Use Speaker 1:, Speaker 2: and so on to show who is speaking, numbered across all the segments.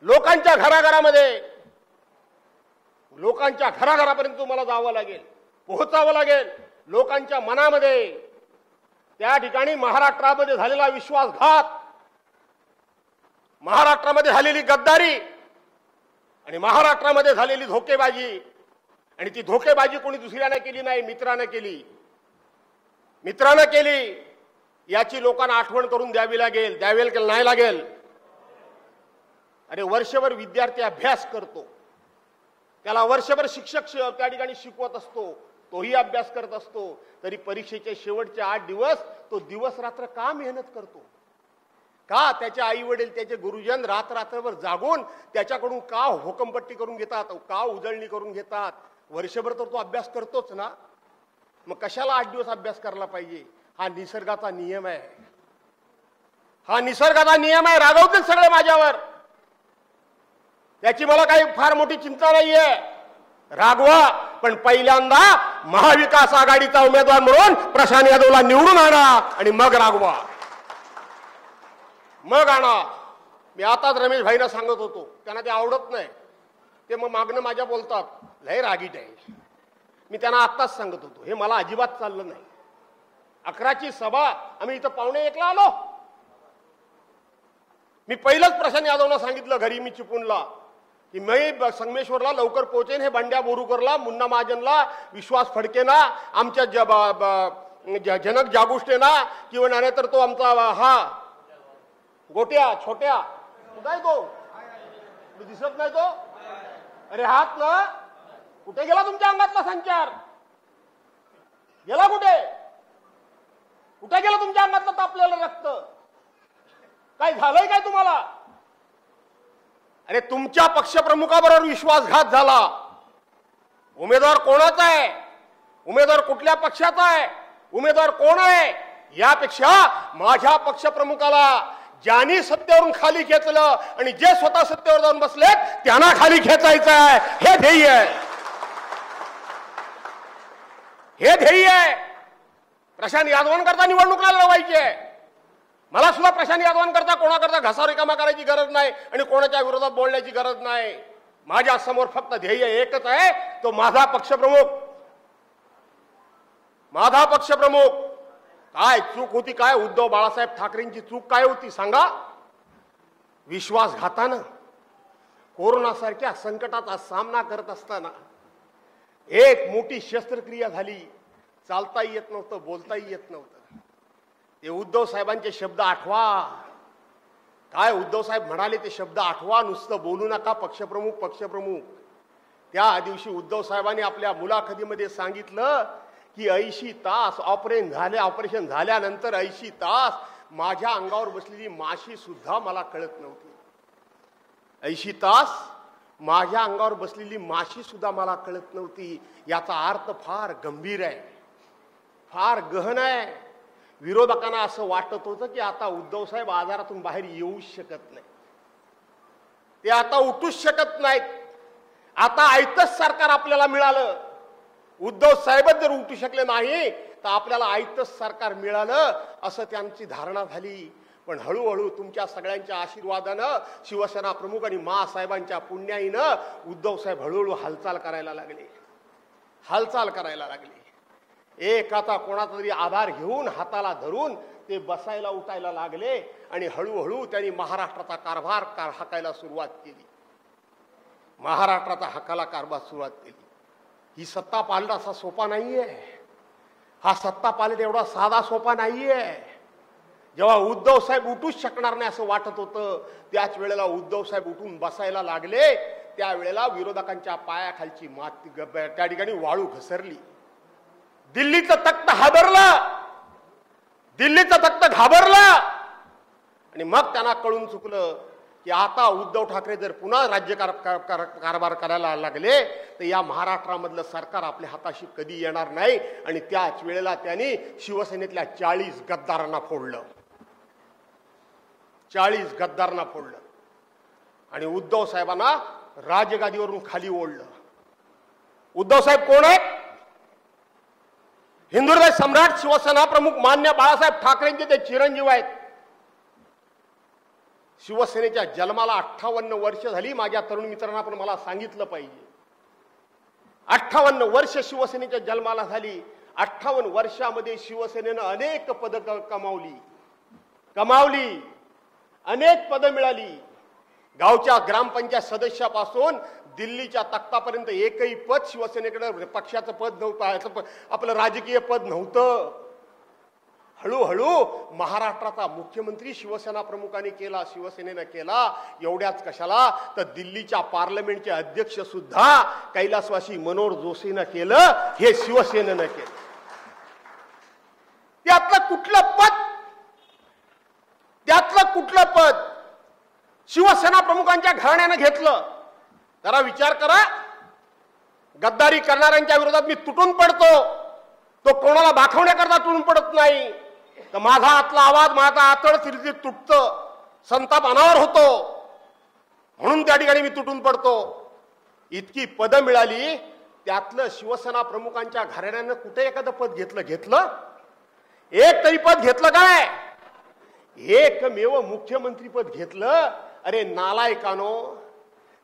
Speaker 1: लोकांच्या घराघरापर्यंत तुम्हाला जावं लागेल, पोहोचावं लागेल लोकांच्या मनामध्ये। त्या ठिकाणी महाराष्ट्रामध्ये झालेला विश्वासघात, महाराष्ट्रामध्ये झालेली गद्दारी आणि महाराष्ट्रामध्ये झालेली धोकेबाजी, आणि ती धोकेबाजी कोणी दुसऱ्याने केली नाही, मित्राने केली, याची लोकांना आठवण करून द्यावी लागेल की नाही लागेल? अरे वर्षभर विद्यार्थी अभ्यास करतो, त्याला वर्षभर शिक्षक त्या ठिकाणी शिकवत असतो, तोही अभ्यास करत असतो, तरी परीक्षेचे शेवटचे 8 दिवस तो दिवस रात्र का मेहनत करतो? का त्याचे आई वडील, त्याचे गुरुजन रात्रभर जागून त्याच्याकडून का हुकमपट्टी करून घेतात, का उजळणी करून घेतात? वर्षभर तर तो अभ्यास करतोच ना, मग कशाला 8 दिवस अभ्यास करायला पाहिजे? हा निसर्गाचा नियम आहे, रागवतील सगळे माझ्यावर, त्याची मला काही फार मोठी चिंता नाहीये, रागवा, पण पहिल्यांदा महाविकास आघाडीचा उमेदवार म्हणून प्रशांत यादवला निवडून आणा आणि मग रागवा, मग आणा। मी आताच रमेश भाईंना सांगत होतो, त्यांना ते आवडत नाही, ते मग मागणं माझ्या बोलतात लय रागीट आहे। मी त्यांना आत्ताच सांगत होतो, हे मला अजिबात चाललं नाही। 11ची सभा, आम्ही इथं 12:45 आलो। मी पहिलंच प्रशांत यादवला सांगितलं घरी, मी चिपळूणला, की मी संगमेश्वरला लवकर पोहोचेन। हे बंड्या बोरूकरला, मुन्ना महाजनला, विश्वास फडकेना, आमच्या जनक जागुष्टेना, किंवा नाही तर तो आमचा हा गोट्या छोट्या, कुठे तो दिसत नाही तो, अरे हात ना कुठे गेला तुमच्या अंगातला संचार? गेला कुठे गेला तुमच्या अंगातलं तापलेलं रक्त? काय झालंय काय तुम्हाला? अरे तुमच्या पक्षप्रमुखाबरोबर विश्वासघात झाला। उमेदवार कोणाचा आहे, उमेदवार कुठल्या पक्षाचा आहे, उमेदवार कोण आहे, यापेक्षा माझ्या पक्षप्रमुखाला ज्यांनी सत्तेवरून खाली खेचलं आणि जे स्वतः सत्तेवर जाऊन बसलेत त्यांना खाली खेचायचं आहे, हे ध्येय आहे। प्रशांत यादवांकरता निवडणूक लढवायची आहे। मला सुद्धा प्रशांत यादवांकरता कोणाकरता घसा रिकामा करायची गरज नाही आणि कोणाच्या विरोधात बोलण्याची गरज नाही। माझ्या समोर फक्त ध्येय एकच आहे, तो माझा पक्षप्रमुख। काय चूक होती, काय उद्धव बाळासाहेब ठाकरेंची चूक काय होती सांगा? विश्वासघातानं कोरोनासारख्या संकटाचा सामना करत असताना एक मोठी शस्त्रक्रिया झाली, चालताही येत नव्हतं, बोलताही येत नव्हतं। ते उद्धव साहेबांचे शब्द आठवा, काय उद्धव साहेब म्हणाले ते शब्द आठवा, नुसतं बोलू नका पक्षप्रमुख। त्या दिवशी उद्धव साहेबांनी आपल्या मुलाखतीमध्ये सांगितलं की 80 तास ऑपरेशन झाल्यानंतर 80 तास माझ्या अंगावर बसलेली माशी सुद्धा मला कळत नव्हती। 80 तास माझ्या अंगावर बसलेली माशी सुद्धा मला कळत नव्हती। याचा अर्थ फार गंभीर आहे, फार गहन आहे। विरोधकांना असं वाटत होतं की आता उद्धव साहेब आजारातून बाहेर येऊच शकत नाही, ते आता उठूच शकत नाहीत, आता आयतच सरकार आपल्याला मिळालं। उद्धव साहेबच जर उठू शकले नाही तर आपल्याला आयतच सरकार मिळालं असं त्यांची धारणा झाली। पण हळूहळू तुमच्या सगळ्यांच्या आशीर्वादानं, शिवसेना प्रमुख आणि मासाहेबांच्या पुण्याईनं उद्धव साहेब हळूहळू हालचाल करायला लागले। एकाचा कोणाचा तरी आधार घेऊन, हाताला धरून ते बसायला उठायला लागले आणि हळूहळू त्यांनी महाराष्ट्राचा कारभार हाकायला सुरुवात केली। ही सत्ता पालट असा सोपा नाहीये, हा सत्ता पालट एवढा साधा सोपा नाहीये। जेव्हा उद्धव साहेब उठूच शकणार नाही असं वाटत होतं, त्याच वेळेला उद्धव साहेब उठून बसायला लागले, त्यावेळेला विरोधकांच्या पायाखालची माती त्या ठिकाणी वाळू घसरली। दिल्लीचं तख्त घाबरलं आणि मग त्यांना कळून चुकलं की आता उद्धव ठाकरे जर पुन्हा राज्य कारभार करायला लागले तर या महाराष्ट्रामधलं सरकार आपल्या हाताशी कधी येणार नाही। आणि त्याच वेळेला त्यांनी शिवसेनेतल्या 40 गद्दारांना फोडलं, 40 गद्दारांना फोडलं आणि उद्धव साहेबांना राजगादीवरून खाली ओढलं। उद्धव साहेब कोण आहेत? हिंदुहृदय सम्राट, शिवसेना प्रमुख मान्य बाळासाहेब ठाकरेंचे ते चिरंजीव आहेत। शिवसेनेच्या जन्माला 58 वर्ष झाली. माझ्या तरुण मित्रांना पण मला सांगितलं पाहिजे. 58 वर्ष शिवसेनेच्या जन्माला झाली. 58 वर्षामध्ये शिवसेनेनं अनेक पदं कमावली, अनेक पदं मिळाली. गावच्या ग्रामपंचायत सदस्यापासून दिल्लीच्या तख्तापर्यंत एकही पद शिवसेनेकडे पक्षाचं पद नव्हतं, आपलं राजकीय पद नव्हतं. हळूहळू महाराष्ट्राचा मुख्यमंत्री शिवसेना प्रमुखांनी केला, शिवसेनेनं केला. एवढ्याच कशाला तर दिल्लीच्या पार्लमेंटचे अध्यक्ष सुद्धा कैलासवासी मनोहर जोशीनं केलं, हे शिवसेनेनं केलं. त्यातलं कुठलं पद शिवसेना प्रमुखांच्या घराण्यानं घेतलं? जरा विचार करा. गद्दारी करणाऱ्यांच्या विरोधात मी तुटून पडतो, तो कोणाला दाखवण्याकरता तुटून पडत नाही. तर माझा आतला आवाज, माझा आतळ सिरसिर तुटतं, संताप अनावर होतो, म्हणून त्या ठिकाणी मी तुटून पडतो. इतकी पदं मिळाली, त्यातलं शिवसेना प्रमुखांच्या घराण्यानं कुठे एखादं पद घेतलं? एक तरी पद घेतलं काय? एकमेव मुख्यमंत्रीपद घेतलं. अरे नालायकानो,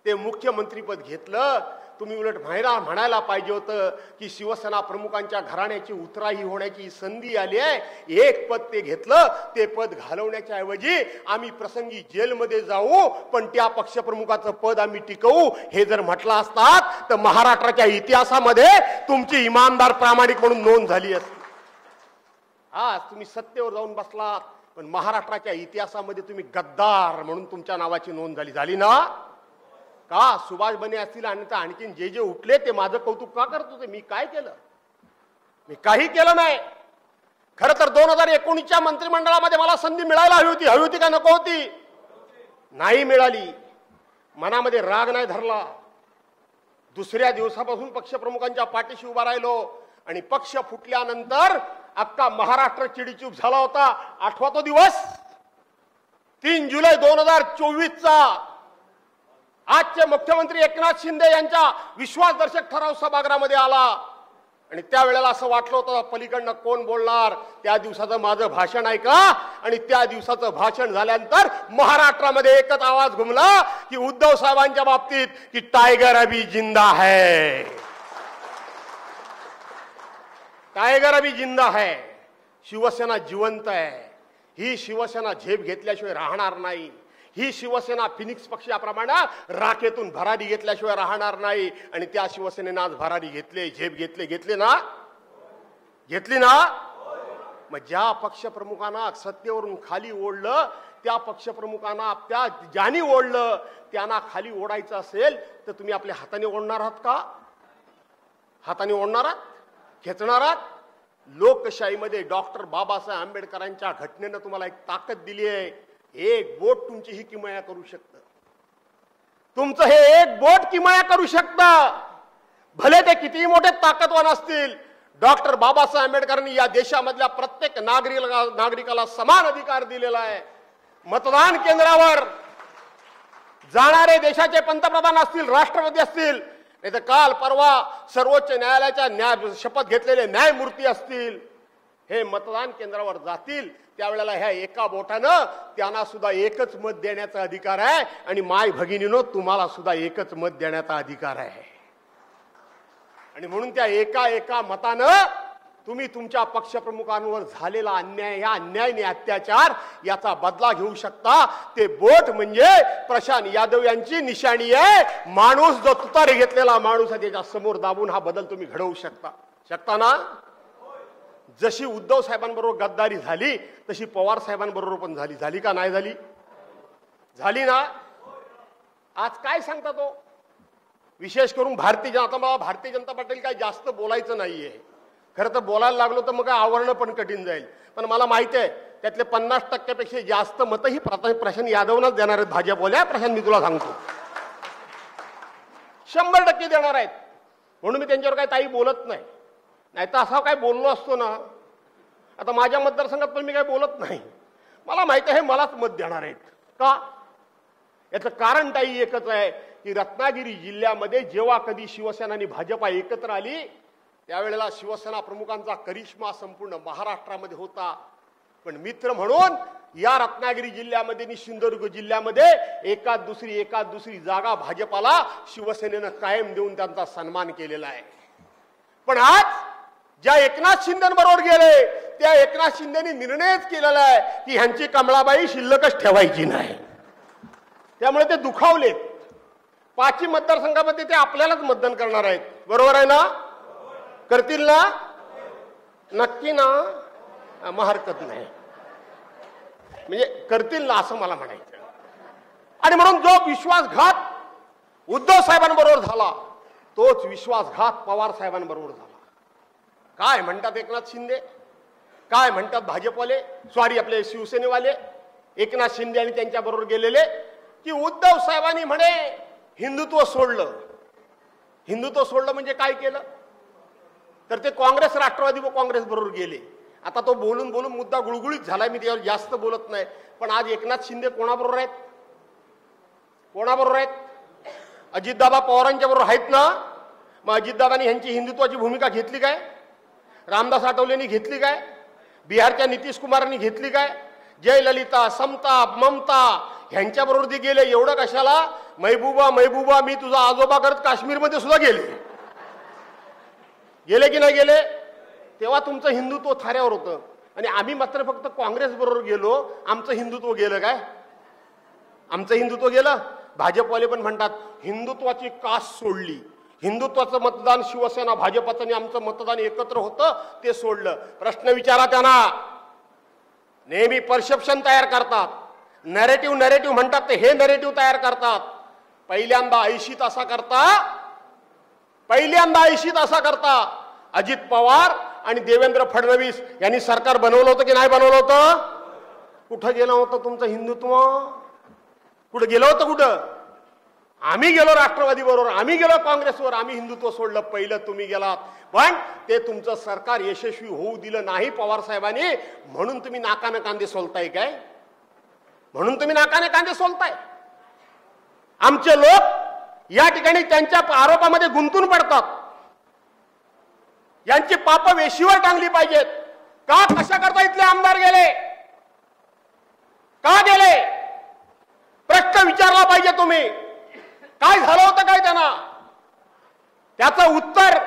Speaker 1: ते मुख्यमंत्रीपद घेतलं. तुम्ही उलट म्हणायला पाहिजे होतं की शिवसेना प्रमुखांच्या घराण्याची उतराई होण्याची संधी आली आहे, एक पद ते घेतलं. ते पद घालवण्याच्या ऐवजी आम्ही प्रसंगी जेलमध्ये जाऊ पण त्या पक्षप्रमुखाचं पद आम्ही टिकवू, हे जर म्हटलं असतात तर महाराष्ट्राच्या इतिहासामध्ये तुमची इमानदार प्रामाणिक म्हणून नोंद झाली असती. आज तुम्ही सत्तेवर जाऊन बसलात, पण महाराष्ट्राच्या इतिहासामध्ये तुम्ही गद्दार म्हणून तुमच्या नावाची नोंद झाली ना? का सुभाष बने असतील आणि आणखीन जे उठले ते माझं कौतुक का करत होते? मी काय केलं? मी काही केलं नाही. खरं तर 2019च्या मंत्रिमंडळामध्ये मला संधी मिळायला हवी होती का नको होती? नाही मिळाली. मनामध्ये राग नाही धरला. दुसऱ्या दिवसापासून पक्षप्रमुखांच्या पाठीशी उभा राहिलो आणि पक्ष फुटल्यानंतर अख्खा महाराष्ट्र चिडीचूप झाला होता. आठवा तो दिवस 3 जुलै 2024चा. आजचे मुख्यमंत्री एकनाथ शिंदे यांच्या विश्वासदर्शक ठराव सभागृहामध्ये आला आणि त्यावेळेला असं वाटलं होतं पलीकडनं कोण बोलणार. त्या दिवसाचं माझं भाषण ऐका आणि त्या दिवसाचं भाषण झाल्यानंतर महाराष्ट्रामध्ये एकच आवाज घुमला की उद्धव साहेबांच्या बाबतीत की टायगर अभी जिंदा है, टायगर अभी जिंदा है. शिवसेना जिवंत आहे. ही शिवसेना झेप घेतल्याशिवाय राहणार नाही. ही शिवसेना फिनिक्स पक्षाप्रमाणे राखेतून भरारी घेतल्याशिवाय राहणार नाही. आणि त्या शिवसेनेनं आज भरारी घेतली, झेप घेतली ना? मग ज्या पक्षप्रमुखांना सत्तेवरून खाली ओढलं, त्या पक्षप्रमुखांना ज्यांनी ओढलं त्यांना खाली ओढायचं असेल तर तुम्ही आपल्या हाताने ओढणार आहात का? हाताने ओढणार आहात? खेचणार आहात? लोकशाहीमध्ये डॉक्टर बाबासाहेब आंबेडकरांच्या घटनेनं तुम्हाला एक ताकद दिली आहे. एक बोट तुमची ही किमया करू शकतं. तुमचं हे एक बोट किमया करू शकतं. भले ते कितीही मोठे ताकदवान असतील. डॉक्टर बाबासाहेब आंबेडकरांनी या देशामधल्या प्रत्येक नागरिकाला समान अधिकार दिलेला आहे. मतदान केंद्रावर जाणारे देशाचे पंतप्रधान असतील, राष्ट्रपती असतील, नाही तर काल परवा सर्वोच्च न्यायालयाच्या शपथ घेतलेले न्यायमूर्ती असतील, हे मतदान केंद्रावर जातील त्यावेळेला ह्या एका बोटानं त्यांना सुद्धा एकच मत देण्याचा अधिकार आहे. आणि माय भगिनीनो, तुम्हाला सुद्धा एकच मत देण्याचा अधिकार आहे. आणि म्हणून त्या एका मतानं तुम्ही तुमच्या पक्षप्रमुखांवर झालेला अन्याय, या अन्याय अत्याचार याचा बदला घेऊ शकता. ते बोट म्हणजे प्रशांत यादव यांची निशाणी आहे. माणूस जो तुतारी घेतलेला माणूस आहे त्याच्या समोर दाबून हा बदल तुम्ही घडवू शकता ना? जशी उद्धव साहेबांबरोबर गद्दारी झाली तशी पवार साहेबांबरोबर पण झाली का नाही झाली? झाली ना? आज काय सांगता तो? विशेष करून भारतीय जनता पार्टी काही जास्त बोलायचं नाहीये. खरं तर बोलायला लागलो तर मग आवरणं पण कठीण जाईल. पण मला माहिती आहे त्यातले 50% जास्त मतही प्रशांत यादवनच देणार आहेत. भाजपवाल्या प्रशांत, मी तुला सांगतो 100% देणार आहेत. म्हणून मी त्यांच्यावर काही ताई बोलत नाही. नाही तर असा काय बोललो असतो ना. आता माझ्या मतदारसंघात पण मी काही बोलत नाही. मला माहिती आहे मलाच मत देणार आहेत. का? याचं कारण ताई एकच आहे की रत्नागिरी जिल्ह्यामध्ये जेव्हा कधी शिवसेना आणि भाजपा एकत्र आली त्यावेळेला शिवसेना प्रमुखांचा करिश्मा संपूर्ण महाराष्ट्रामध्ये होता. पण मित्र म्हणून या रत्नागिरी जिल्ह्यामध्ये आणि सिंधुदुर्ग जिल्ह्यामध्ये एकाच दुसरी जागा भाजपाला शिवसेनेनं कायम देऊन त्यांचा सन्मान केलेला आहे. पण आज ज्या एकनाथ शिंदेबरोबर गेले त्या एकनाथ शिंदेनी निर्णयच केलेला आहे की ह्यांची कमळाबाई शिल्लकच ठेवायची नाही. त्यामुळे ते दुखावलेत. 5 मतदारसंघामध्ये ते आपल्यालाच मतदान करणार आहेत. बरोबर आहे ना? करतील ना? नक्की ना? मग हरकत नाही. म्हणजे करतील ना असं मला म्हणायचं. आणि म्हणून जो विश्वासघात उद्धव साहेबांबरोबर झाला तोच विश्वासघात पवार साहेबांबरोबर झाला. काय म्हणतात एकनाथ शिंदे, काय म्हणतात भाजपवाले, सॉरी आपले शिवसेनेवाले, एकनाथ शिंदे आणि त्यांच्या बरोबर गेलेले, की उद्धव साहेबांनी म्हणे हिंदुत्व सोडलं. हिंदुत्व सोडलं म्हणजे काय केलं तर ते काँग्रेस राष्ट्रवादी व काँग्रेस बरोबर गेले. आता तो बोलून बोलून मुद्दा गुळगुळीत झालाय, मी त्यावर जास्त बोलत नाही. पण आज एकनाथ शिंदे कोणाबरोबर आहेत? कोणाबरोबर आहेत? अजितदादा पवारांच्या बरोबर आहेत ना? मग अजितदादांनी ह्यांची हिंदुत्वाची भूमिका घेतली काय? रामदास आठवलेंनी घेतली काय? बिहारच्या नितीश कुमारांनी घेतली काय? जयललिता, समता, ममता ह्यांच्याबरोबर ते गेले. एवढं कशाला? महबूबा महबूबा मी तुझा आजोबा करत काश्मीरमध्ये सुद्धा गेले. गेले की नाही गेले? तेव्हा तुमचं हिंदुत्व थाऱ्यावर होतं. आणि आम्ही मात्र फक्त काँग्रेस बरोबर गेलो, आमचं हिंदुत्व गेलं काय? आमचं हिंदुत्व गेलं. भाजपवाले पण म्हणतात हिंदुत्वाची कास सोडली. हिंदुत्वाचं मतदान शिवसेना भाजपचं आणि आमचं मतदान एकत्र होतं ते सोडलं. प्रश्न विचारा त्यांना. नेहमी परसेप्शन तयार करतात, नरेटिव्ह म्हणतात ते हे नरेटिव्ह तयार करतात. पहिल्यांदा 80 तासा करता अजित पवार आणि देवेंद्र फडणवीस यांनी सरकार बनवलं होतं की नाही बनवलं होतं? कुठं गेलं होतं तुमचं हिंदुत्व? कुठं गेलं होतं? कुठं? आम्ही गेलो राष्ट्रवादी बरोबर, आम्ही गेलो काँग्रेसवर, आम्ही हिंदुत्व सोडलं. पहिलं तुम्ही गेलात, पण ते तुमचं सरकार यशस्वी होऊ दिलं नाही पवार साहेबांनी. म्हणून तुम्ही नाकाने कांदे सोलताय काय? म्हणून तुम्ही नाकाने कांदे सोलताय. आमचे लोक या ठिकाणी त्यांच्या आरोपामध्ये गुंतून पडतात. यांची पाप वेशीवर टांगली पाहिजेत. का? कशा करता इथले आमदार गेले? का गेले? प्रश्न विचारला पाहिजे तुम्ही. काय झालं होतं काय त्यांना? त्याचं उत्तर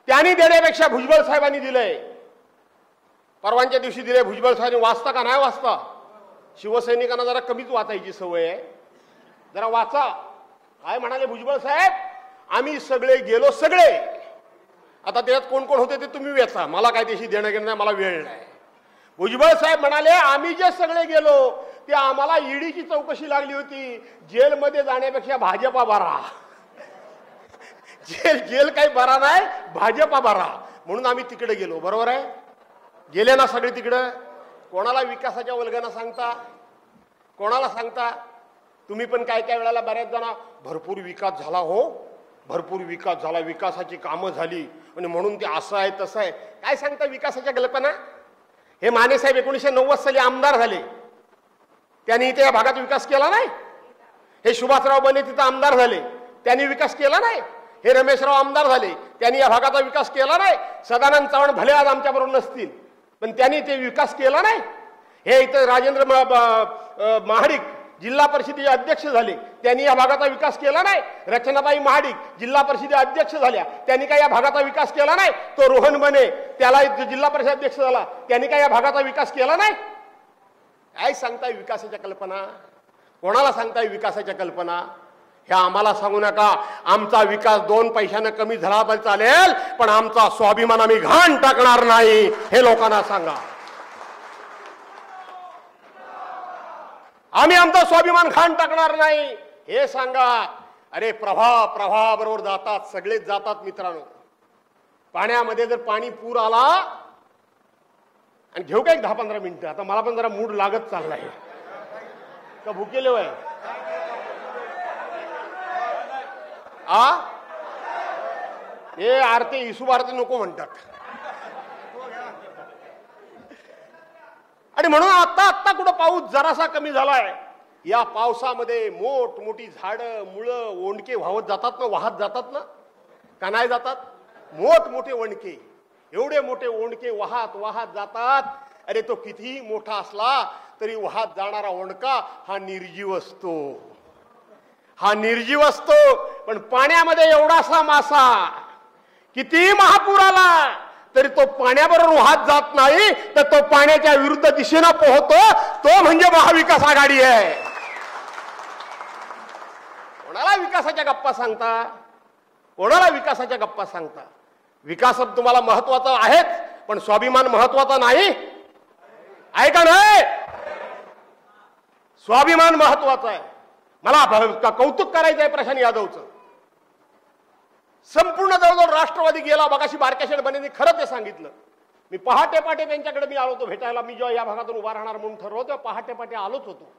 Speaker 1: त्यांनी देण्यापेक्षा भुजबळ साहेबांनी दिलंय. परवांच्या दिवशी दिले भुजबळ साहेबांनी. वाचता का नाही वाचता? शिवसैनिकांना जरा कमीच वाचायची सवय आहे, जरा वाचा. काय म्हणाले भुजबळ साहेब? आम्ही सगळे गेलो, सगळे. आता त्यात कोण कोण होते ते तुम्ही वेचा, मला काय त्याशी देणं घेणं नाही, मला वेळ नाही. भुजबळ साहेब म्हणाले आम्ही जे सगळे गेलो ते आम्हाला ईडीची चौकशी लागली होती. जेलमध्ये जाण्यापेक्षा भाजपा बरा. जेल काही बरा नाही, भाजपा बरा. म्हणून आम्ही तिकडे गेलो. बरोबर आहे? गेले ना सगळे तिकडे. कोणाला विकासाच्या वल्गना सांगता? कोणाला सांगता? तुम्ही पण काय काय वेळेला बऱ्याच जण भरपूर विकास झाला, हो भरपूर विकास झाला, विकासाची कामं झाली आणि म्हणून ते असं आहे तसं आहे. काय सांगता विकासाच्या कल्पना? हे माने साहेब 1990 साली आमदार झाले, त्यांनी इथे या भागात विकास केला नाही. हे सुभाषराव बने तिथं आमदार झाले, त्यांनी विकास केला नाही. हे रमेशराव आमदार झाले, त्यांनी या भागाचा विकास केला नाही. सदानंद चव्हाण भले आज आमच्या बरोबर नसतील पण त्यांनी ते विकास केला नाही. हे इथं राजेंद्र महाडिक जिल्हा परिषदेचे अध्यक्ष झाले, त्यांनी या भागाचा विकास केला नाही. रचनाबाई महाडिक जिल्हा परिषदे अध्यक्ष झाल्या, त्यांनी काय या भागाचा विकास केला नाही. तो रोहन बने त्याला जिल्हा परिषद अध्यक्ष झाला, त्यांनी काय या भागाचा विकास केला नाही. काय सांगताय विकासाच्या कल्पना? कोणाला सांगताय विकासाच्या कल्पना? ह्या आम्हाला सांगू नका. आमचा विकास 2 पैशानं कमी झाला पण चालेल, पण आमचा स्वाभिमान आम्ही घाण टाकणार नाही, हे लोकांना सांगा. आम्ही आमचा स्वाभिमान घाण टाकणार नाही हे सांगा. अरे प्रभा बरोबर जातात, सगळेच जातात मित्रांनो. पाण्यामध्ये जर पाणी पूर आला, आणि घेऊ का एक 10-15 मिनिटं? आता मला पण जरा मूड लागत चाललाय. का भुकेले वय हे आरती इसू आरती नको म्हणतात. आणि म्हणून आता कुठं पाऊस जरासा कमी झालाय. या पावसामध्ये मोठी झाडं, मुळं, ओंडके वाहत जातात ना, का नाही जातात? मोठे ओंडके, एवढे मोठे ओंडके वाहत जातात. अरे तो कितीही मोठा असला तरी वाहत जाणारा ओंडका हा निर्जीव असतो, हा निर्जीव असतो. पण पाण्यामध्ये एवढासा मासा किती महापूर आला तरी तो पाण्याबरोबर वाहत जात नाही, तर तो पाण्याच्या विरुद्ध दिशेनं पोहतो. तो म्हणजे महाविकास आघाडी आहे. कोणाला विकासाच्या गप्पा सांगता, कोणाला विकासाच्या गप्पा सांगता? विकास तुम्हाला महत्वाचा आहेच, पण स्वाभिमान महत्वाचा नाही आहे का नाही? स्वाभिमान महत्वाचा आहे. मला कौतुक करायचं आहे प्रशांत यादवचं. संपूर्ण जवळजवळ राष्ट्रवादी गेला. मगाशी बारक्या बनेंनी खरं ते सांगितलं. मी पहाटे त्यांच्याकडे मी आलो होतो भेटायला. मी जेव्हा या भागातून उभा राहणार म्हणून ठरवलं तेव्हा पहाटे आलोच होतो.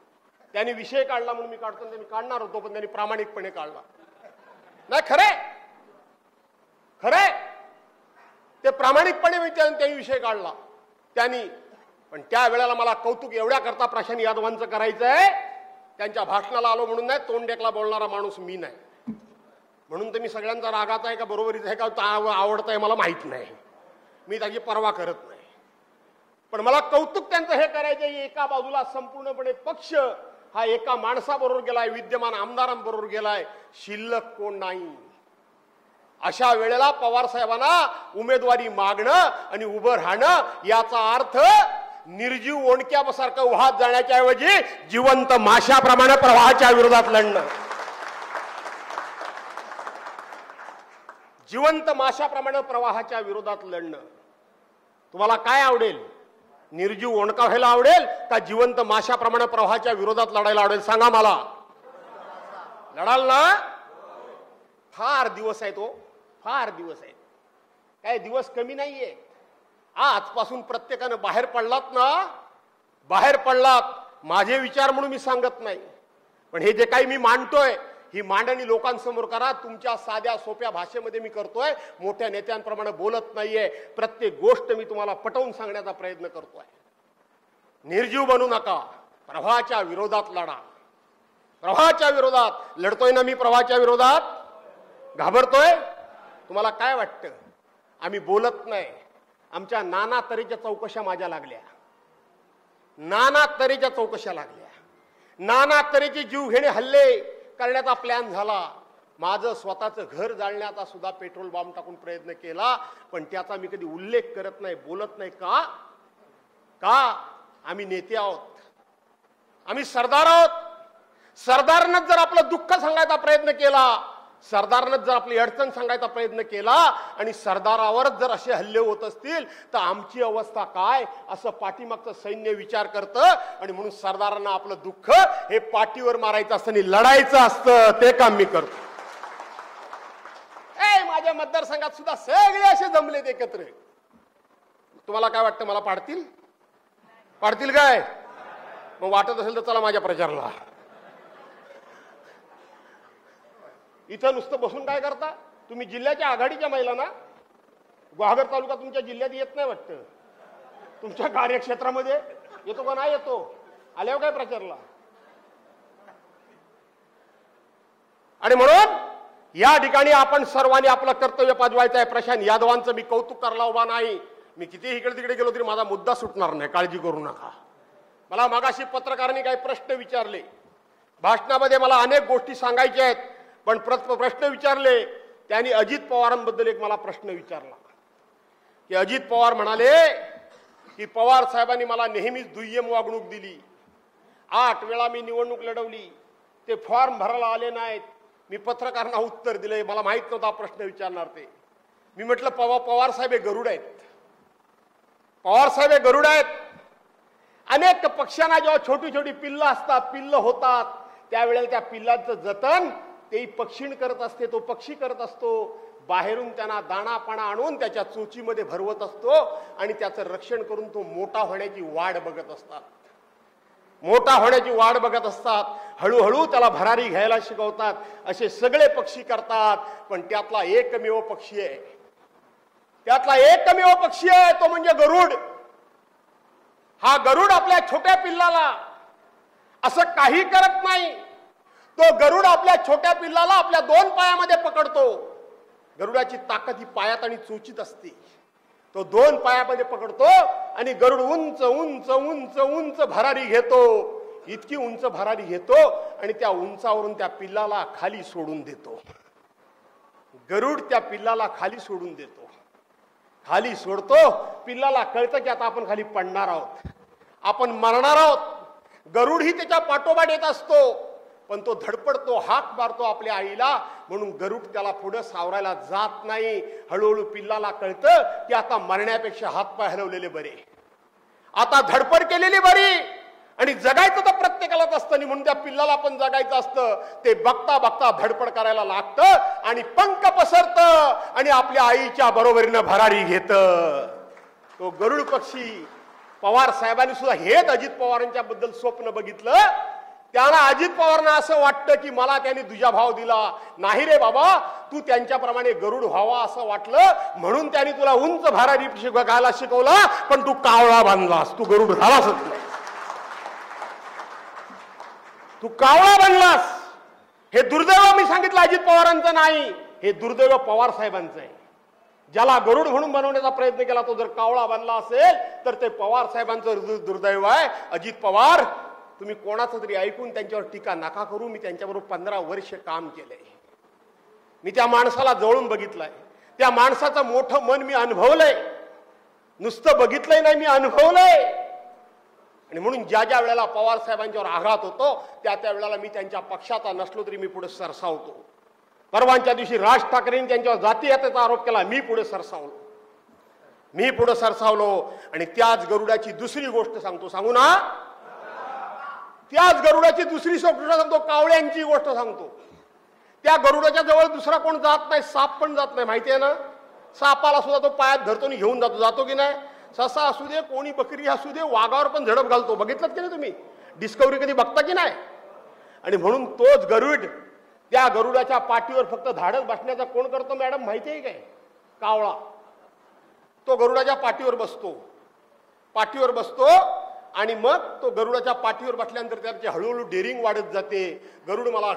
Speaker 1: त्यांनी विषय काढला म्हणून मी काढतो, मी काढणार होतो, पण त्यांनी प्रामाणिकपणे काढला. नाही खरे ते प्रामाणिकपणे मी त्यांनी विषय काढला त्यांनी. पण त्या वेळेला मला कौतुक एवढ्या करता प्रशांत यादवांचं करायचं आहे, त्यांच्या भाषणाला आलो म्हणून नाही, तोंड टेकला बोलणारा माणूस मी नाही. म्हणून तर मी सगळ्यांचा रागाचा आहे का बरोबरीच आहे का आवडत आहे मला माहित नाही, मी त्याची पर्वा करत नाही. पण मला कौतुक त्यांचं हे करायचं, एका बाजूला संपूर्णपणे पक्ष हा एका माणसाबरोबर गेलाय, विद्यमान आमदारांबरोबर गेलाय, शिल्लक कोण नाही. अशा वेळेला पवार साहेबांना उमेदवारी मागणं आणि उभं राहणं याचा अर्थ निर्जीव ओंडक्यासारखं वाहत जाण्याच्या ऐवजी जिवंत माशाप्रमाणे प्रवाहाच्या विरोधात लढणं. जिवंत माशाप्रमाणे प्रवाहाच्या विरोधात लढणं. तुम्हाला काय आवडेल? निर्जीव ओंडका व्हायला आवडेल का जिवंत माशाप्रमाणे प्रवाहाच्या विरोधात लढायला आवडेल? सांगा मला. लढाल ना? फार दिवस आहे, तो फार दिवस आहे, काय दिवस कमी नाहीये. आजपासून प्रत्येकानं बाहेर पडलात ना, बाहेर पडलात. माझे विचार म्हणून मी सांगत नाही, पण हे जे काही मी मांडतोय ही मांडणी लोकांसमोर करा. तुमच्या साध्या सोप्या भाषेमध्ये मी करतोय, मोठ्या नेत्यांप्रमाणे बोलत नाहीये. प्रत्येक गोष्ट मी तुम्हाला पटवून सांगण्याचा प्रयत्न करतोय. निर्जीव बनू नका, प्रवाहाच्या विरोधात लढा. प्रवाहाच्या विरोधात लढतोय ना मी, प्रवाहाच्या विरोधात. घाबरतोय? तुम्हाला काय वाटतं आम्ही बोलत नाही? आमच्या नाना तऱ्हेच्या चौकशा माझ्या लागल्या, नाना तऱ्हेच्या चौकशा लागल्या, नाना तऱ्हेचे जीवघेणे हल्ले करण्याचा प्लॅन झाला. माझं स्वतःचं घर जाळण्याचा सुद्धा पेट्रोल बॉम्ब टाकून प्रयत्न केला, पण त्याचा मी कधी उल्लेख करत नाही, बोलत नाही. का? आम्ही नेते आहोत, आम्ही सरदार आहोत. सरदारनं जर आपलं दुःख सांगायचा प्रयत्न केला, सरदारनं जर आपली अडचण सांगायचा प्रयत्न केला आणि सरदारावरच जर असे हल्ले होत असतील तर आमची अवस्था काय, असं पाठीमागचं सैन्य विचार करतं. आणि म्हणून सरदारांना आपलं दुःख हे पाठीवर मारायचं असतं आणि लढायचं असतं, ते काम मी करतो. माझ्या मतदारसंघात सुद्धा सगळे असे जमलेत एकत्र. तुम्हाला काय वाटतं मला पाडतील? पाडतील काय? मग वाटत असेल तर चला माझ्या प्रचाराला. इथं नुसतं बसून काय करता तुम्ही? जिल्ह्याच्या आघाडीच्या महिला ना, गुहागर तालुका तुमच्या जिल्ह्यात येत नाही वाटतं, तुमच्या कार्यक्षेत्रामध्ये येतो का नाही येतो? आल्यावर काय प्रचारला? आणि म्हणून या ठिकाणी आपण सर्वांनी आपलं कर्तव्य पाजवायचं आहे. प्रशांत यादवांचं मी कौतुक करायला उभा नाही. मी किती इकडे तिकडे गेलो तरी माझा मुद्दा सुटणार नाही, काळजी करू नका. मला मागाशी पत्रकारांनी काही प्रश्न विचारले, भाषणामध्ये मला अनेक गोष्टी सांगायच्या आहेत, पण प्रश्न विचारले. त्यांनी अजित पवारांबद्दल एक मला प्रश्न विचारला की अजित पवार म्हणाले की पवार साहेबांनी मला नेहमीच दुय्यम वागणूक दिली, 8 वेळा मी निवडणूक लढवली, ते फॉर्म भरायला आले नाहीत. मी पत्रकारांना उत्तर दिले, मला माहित नव्हता प्रश्न विचारणार ते. मी म्हटलं पवार साहेब हे गरुड आहेत, पवार साहेब हे गरुड आहेत. अनेक पक्ष्यांना जेव्हा छोटी छोटी पिल्लं असतात, पिल्लं होतात, त्यावेळेला त्या पिल्लांचं जतन ते पक्षीण करत असते, तो पक्षी करत असतो. बाहेरून त्यांना दाणा पाणा आणून त्याच्या चोचीमध्ये भरवत असतो आणि त्याचं रक्षण करून तो मोठा होण्याची वाट बघत असतात, मोठा होण्याची वाट बघत असतात. हळूहळू त्याला भरारी घ्यायला शिकवतात. असे सगळे पक्षी करतात, पण त्यातला एकमेव पक्षी आहे, त्यातला एकमेव पक्षी आहे तो म्हणजे गरुड. हा गरुड आपल्या छोट्या पिल्लाला असं काही करत नाही. तो गरुड आपल्या छोट्या पिल्लाला आपल्या 2 पायामध्ये पकडतो. गरुडाची ताकद ही पायात आणि चोचीत असते. तो दोन पायामध्ये पकडतो आणि गरुड उंच उंच उंच उंच भरारी घेतो, इतकी उंच भरारी घेतो आणि त्या उंचावरून त्या पिल्लाला खाली सोडून देतो. गरुड त्या पिल्लाला खाली सोडून देतो. खाली सोडतो, पिल्लाला कळतं की आता आपण खाली पडणार आहोत, आपण मरणार आहोत. गरुडही त्याच्या पाठोपाठ येत असतो, पण तो धडपडतो, हाक मारतो आपल्या आईला, म्हणून गरुड त्याला पुढे सावरायला जात नाही. हळूहळू पिल्लाला कळतं की आता मरण्यापेक्षा हातपाय हलवलेले बरे, आता धडपड केलेली बरी. आणि जगायचं तर प्रत्येकालाच असतं आणि म्हणून त्या पिल्लाला पण जगायचं असतं. ते बघता बघता धडपड करायला लागतं आणि पंख पसरतं आणि आपल्या आईच्या बरोबरीनं भरारी घेतं. तो गरुड पक्षी पवार साहेबांनी सुद्धा हेच अजित पवारांच्या बद्दल स्वप्न बघितलं. त्यांना अजित पवारांना असं वाटतं की मला त्यांनी दुजाभाव दिला. नाही रे बाबा, तू त्यांच्याप्रमाणे गरुड व्हावा असं वाटलं म्हणून त्यांनी तुला उंच भरारी घालायला शिकवला, पण तू कावळा बांधलास, तू गरुड झालाच नाही, तू कावळा बनलास. हे दुर्दैव मी सांगितलं अजित पवारांचं नाही, हे दुर्दैव पवार साहेबांचं आहे. ज्याला गरुड म्हणून बनवण्याचा प्रयत्न केला तो जर कावळा बनला असेल तर ते पवार साहेबांचं दुर्दैव आहे. अजित पवार, तुम्ही कोणाचं तरी ऐकून त्यांच्यावर टीका नका करू. मी त्यांच्याबरोबर 15 वर्ष काम केलंय. मी त्या माणसाला जवळून बघितलंय. त्या माणसाचं मोठं मन मी अनुभवलंय. नुसतं बघितलंय नाही, मी अनुभवलंय. आणि म्हणून ज्या ज्या वेळेला पवार साहेबांच्यावर आघात होतो त्या त्या वेळेला मी त्यांच्या पक्षाचा नसलो तरी मी पुढे सरसावतो. परवांच्या दिवशी राज ठाकरेंनी त्यांच्यावर जातीयतेचा आरोप केला, मी पुढे सरसावलो. आणि त्याच गरुडाची दुसरी गोष्ट सांगतो, सांगू ना? त्याच गरुडाची दुसरी गोष्ट सांगतो, कावळ्यांची गोष्ट सांगतो. त्या गरुडाच्या जवळ दुसरा कोण जात नाही, साप पण जात नाही, माहिती आहे ना? सापाला सुद्धा तो पायात धरतो आणि घेऊन जातो की नाही? ससा असू दे, कोणी बकरी असू दे, वाघावर पण झडप घालतो. बघितलं की नाही तुम्ही? डिस्कवरी कधी बघता की नाही? आणि म्हणून तोच गरुड, त्या गरुडाच्या पाठीवर फक्त धाडस बसण्याचा कोण करतो मॅडम माहिती आहे काय? कावळा. तो गरुडाच्या पाठीवर बसतो आणि मग तो गरुडाच्या पाठीवर बसल्यानंतर त्याची हळूहळू डेरिंग वाढत जाते. गरुड मला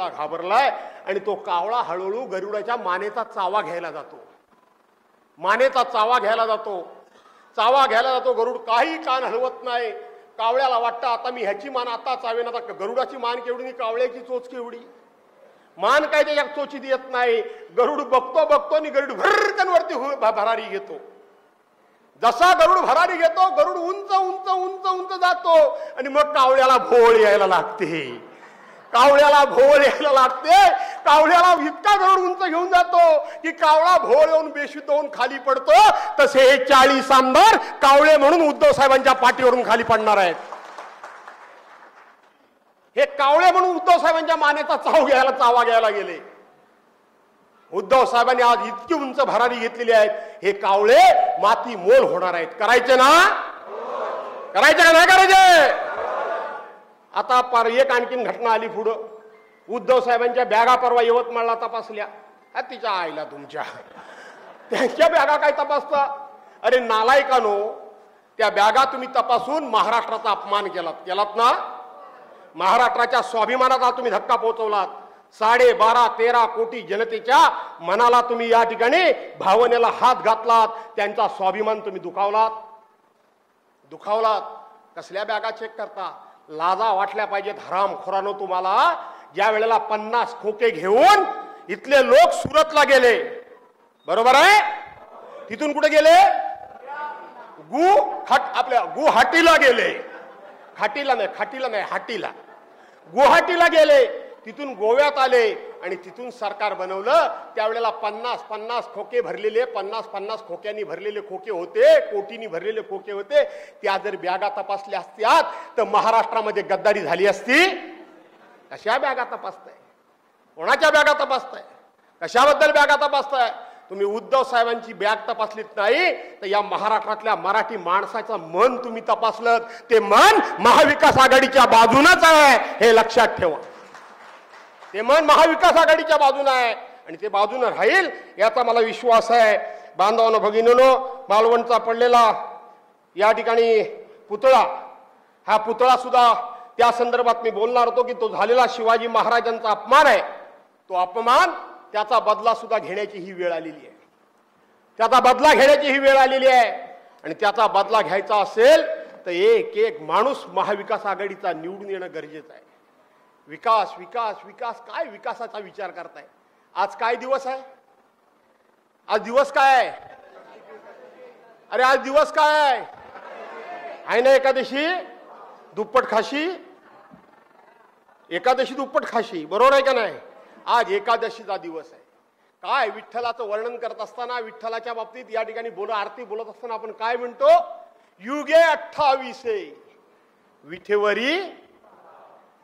Speaker 1: घाबरलाय. आणि तो कावळा हळूहळू गरुडाच्या मानेचा चावा घ्यायला जातो. गरुड काही कान हलवत नाही. कावळ्याला वाटतं आता मी ह्याची मान आता चावेन, आता गरुडाची मान केवढी, कावळ्याची चोच केवढी. मान काय त्याच्या चोचीत येत नाही. गरुड बघतो आणि गरुड भरकनवरती भरारी घेतो. जसा गरुड भरारी घेतो, गरुड उंच उंच उंच उंच जातो आणि मग कावळ्याला भोळ यायला लागते. कावळ्याला इतका गरुड उंच घेऊन जातो की कावळा भोळ येऊन बेशुद्ध होऊन खाली पडतो. तसे हे 40 आमदार कावळे म्हणून उद्धव साहेबांच्या पाठीवरून खाली पडणार आहेत. हे कावळे म्हणून उद्धव साहेबांच्या मानेचा चावा घ्यायला गेले. उद्धव साहेबांनी आज इतकी उंच भरारी घेतलेली आहेत. हे कावळे माती मोल होणार आहेत. करायचे ना? करायचे का नाही करायचे? आता एक आणखीन घटना आली पुढं. उद्धव साहेबांच्या बॅगा परवा यवतमाळला तपासल्या. तिच्या आईला तुमच्या, त्यांच्या बॅगा काय तपासता? अरे नालायकानो, त्या बॅगा तुम्ही तपासून महाराष्ट्राचा अपमान केलात ना? महाराष्ट्राच्या स्वाभिमानाचा तुम्ही धक्का पोहोचवलात. 12.5-13 कोटी जनतेच्या मनाला तुम्ही या ठिकाणी भावनेला हात घातलात. त्यांचा स्वाभिमान तुम्ही दुखावलात. कसल्या बॅगा चेक करता? लाजा वाटल्या पाहिजेत हरामखोरानो तुम्हाला. ज्या वेळेला 50 खोके घेऊन इथले लोक सुरतला गेले, बरोबर आहे? तिथून कुठे गेले? गुवाहाटीला गेले. गुवाहाटीला गेले. तिथून गोव्यात आले आणि तिथून सरकार बनवलं. त्यावेळेला 50 खोके भरलेले, 50 खोक्यांनी भरलेले खोके होते, कोटींनी भरलेले खोके होते. त्या जर बॅगा तपासल्या असत्यात तर महाराष्ट्रामध्ये गद्दारी झाली असती. कशा बॅगा तपासताय? कोणाच्या बॅगा तपासताय? कशाबद्दल बॅगा तपासताय? तुम्ही उद्धव साहेबांची बॅग तपासलीत नाही तर या महाराष्ट्रातल्या मराठी माणसाचं मन तुम्ही तपासलं. ते मन महाविकास आघाडीच्या बाजूनच आहे, हे लक्षात ठेवा. ते मन महाविकास आघाडीच्या बाजूने आहे आणि ते बाजूने राहील याचा मला विश्वास आहे. बांधवांनो, भगिनींनो, मालवणचा पडलेला या ठिकाणी पुतळा, हा पुतळा सुद्धा त्या संदर्भात मी बोलणार होतो की तो झालेला शिवाजी महाराजांचा अपमान आहे. तो अपमान, त्याचा बदला सुद्धा घेण्याची ही वेळ आलेली आहे. त्याचा बदला घेण्याची ही वेळ आलेली आहे आणि त्याचा बदला घ्यायचा असेल तर एक एक माणूस महाविकास आघाडीचा निवडून येणं गरजेचं आहे. विकास विकास विकास, काय विकासाचा विचार करताय? आज काय दिवस आहे? आज दिवस काय आहे? अरे आज दिवस काय आहे ना? एकादशी दुप्पट खाशी, एकादशी दुप्पट खाशी, बरोबर आहे का नाही? आज एकादशीचा दिवस आहे. काय विठ्ठलाचं वर्णन करत असताना, विठ्ठलाच्या बाबतीत या ठिकाणी आरती बोलत असताना आपण काय म्हणतो? युगे 28 विठेवरी,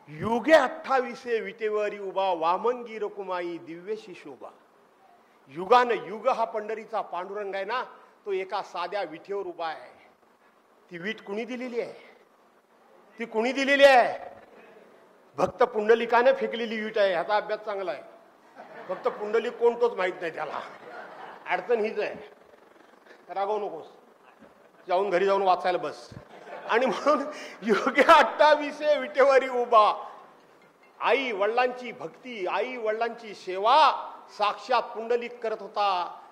Speaker 1: युगे 28 विटेवरी उभा, वामंगी रकुमाई दिव्यशी शोभा. युगान युग हा पंढरीचा पांडुरंग आहे ना, तो एका साध्या विठेवर उभा आहे. ती विठ कुणी दिलेली आहे? ती कुणी दिलेली आहे? भक्त पुंडलिकाने फेकलेली विठ आहे. ह्याचा अभ्यास चांगला आहे. फक्त पुंडलिक कोण तोच माहित नाही त्याला. अडचण हीच आहे. रागवू नकोस, जाऊन घरी जाऊन वाचायला बस. आणि म्हणून युगे 28 विटेवरी उभा, आई वडिलांची भक्ती, आई वडिलांची सेवा साक्षात पुंडलिक करत होता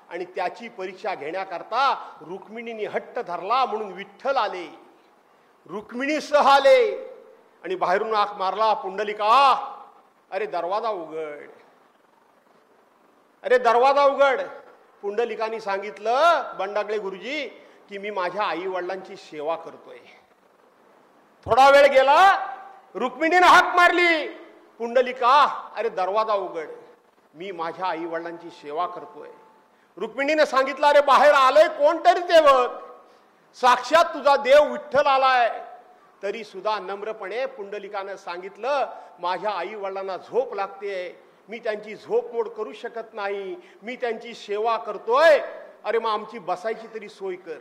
Speaker 1: आणि त्याची परीक्षा घेण्याकरता रुक्मिणीने हट्ट धरला म्हणून विठ्ठल आले. रुक्मिणी सह आले आणि बाहेरून आक मारला, पुंडलिका अरे दरवाजा उघड, अरे दरवाजा उघड. पुंडलिकाने सांगितलं, बंडागळे गुरुजी, की मी माझ्या आई वडिलांची सेवा करतोय. थोडा वेळ गेला, रुक्मिणीने हाक मारली, पुंडलिका अरे दरवाजा उघड, मी माझ्या आई वडिलांची सेवा करतोय. रुक्मिणीने सांगितलं, अरे बाहेर आलंय कोणतरी सेवक, साक्षात तुझा देव विठ्ठल आलाय. तरी सुद्धा नम्रपणे पुंडलिकानं सांगितलं, माझ्या आई वडिलांना झोप लागते, मी त्यांची झोप मोड करू शकत नाही, मी त्यांची सेवा करतोय. अरे मग आमची बसायची तरी सोय कर.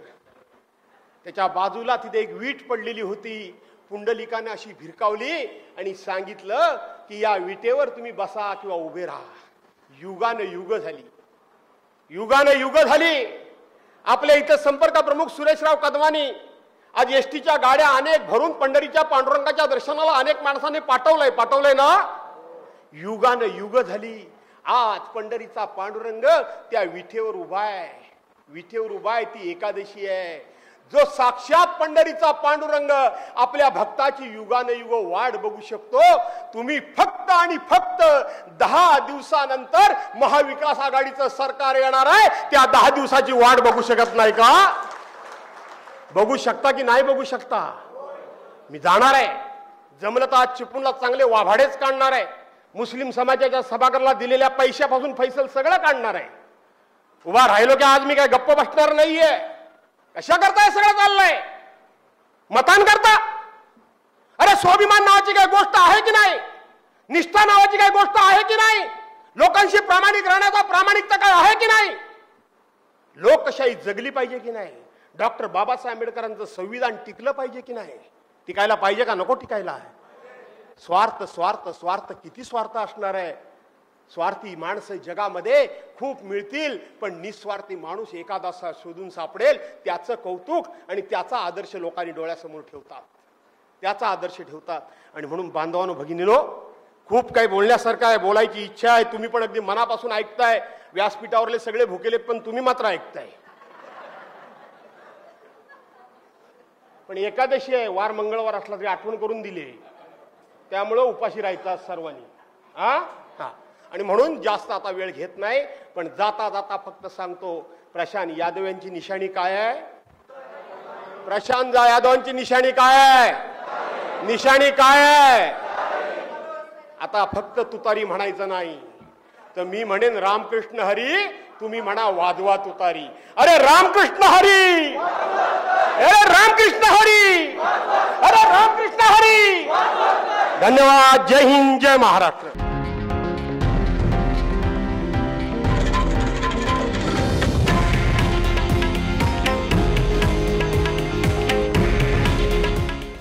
Speaker 1: त्याच्या बाजूला तिथे एक वीट पडलेली होती. पुंडलिकाने अशी भिरकावली आणि सांगितलं की या विटेवर तुम्ही बसा किंवा उभे राहा. युगान युग झाली, युगान युग झाली. आपल्या इथे संपर्क प्रमुख सुरेशराव कदमानी आज एसटीच्या गाड्या अनेक भरून पंढरीच्या पांडुरंगाच्या दर्शनाला अनेक माणसांनी पाठवलंय ना. युगान युग झाली. आज पंढरीचा पांडुरंग त्या विठेवर उभा आहे. विठेवर उभा आहे, ती एकादशी आहे. जो साक्षात पंढरीचा पांडुरंग आपल्या भक्ताची युगान युग वाट बघू शकतो. तुम्ही फक्त आणि फक्त 10 दिवसानंतर महाविकास आघाडीचं सरकार येणार आहे, त्या 10 दिवसाची वाट बघू शकत नाही का? बघू शकता की नाही बघू शकता? मी जाणार आहे, जमलं तर आज चिपळूणला चांगले वाभाडेच काढणार आहे. मुस्लिम समाजाच्या सभागृहाला दिलेल्या पैशापासून फैसल सगळं काढणार आहे. उभा राहिलो की आज मी काय गप्प बसणार नाहीये. कशा करताय सगळं चाललंय? मतान करता? अरे स्वाभिमान नावाची काय गोष्ट आहे की नाही? निष्ठा नावाची काय गोष्ट आहे की नाही? लोकांशी प्रामाणिक राहण्याचा प्रामाणिकता काय आहे की नाही? लोकशाही जगली पाहिजे की नाही? डॉक्टर बाबासाहेब आंबेडकरांचं संविधान टिकलं पाहिजे की नाही? टिकायला पाहिजे का नको टिकायला? स्वार्थ स्वार्थ स्वार्थ, किती स्वार्थ असणार आहे? स्वार्थी माणसं जगामध्ये खूप मिळतील, पण निस्वार्थी माणूस एखादा शोधून सापडेल. त्याचं कौतुक आणि त्याचा आदर्श लोकांनी डोळ्यासमोर ठेवतात, त्याचा आदर्श ठेवतात. आणि म्हणून बांधवांनो भगिनीनो, खूप काही बोलण्यासारखं आहे, बोलायची इच्छा आहे. तुम्ही पण अगदी मनापासून ऐकताय. व्यासपीठावरले सगळे भुकेले, पण तुम्ही मात्र ऐकताय. पण एकादशी आहे, वार मंगळवार असला तरी आठवण करून दिली, त्यामुळं उपाशी राहायचा सर्वांनी. हा, आणि म्हणून जास्त आता वेळ घेत नाही, पण जाता जाता फक्त सांगतो, प्रशांत यादव यांची निशाणी काय आहे? प्रशांत यादवांची निशाणी काय आहे? निशाणी काय आहे? आता फक्त तुतारी म्हणायचं नाही, तर मी म्हणेन रामकृष्ण हरी, तुम्ही म्हणा वाजवा तुतारी. अरे रामकृष्ण हरी, अरे रामकृष्ण हरी, अरे रामकृष्ण हरी. धन्यवाद. जय हिंद, जय महाराष्ट्र.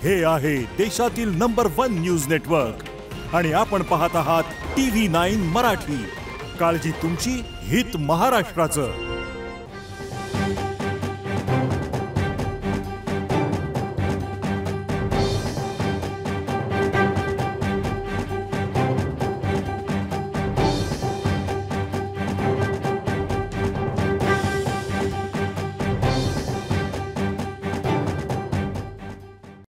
Speaker 2: हे आहे देशातील नंबर 1 न्यूज नेटवर्क आणि आपण पाहत आहात TV9 मराठी. काळजी तुमची, हित महाराष्ट्राचं.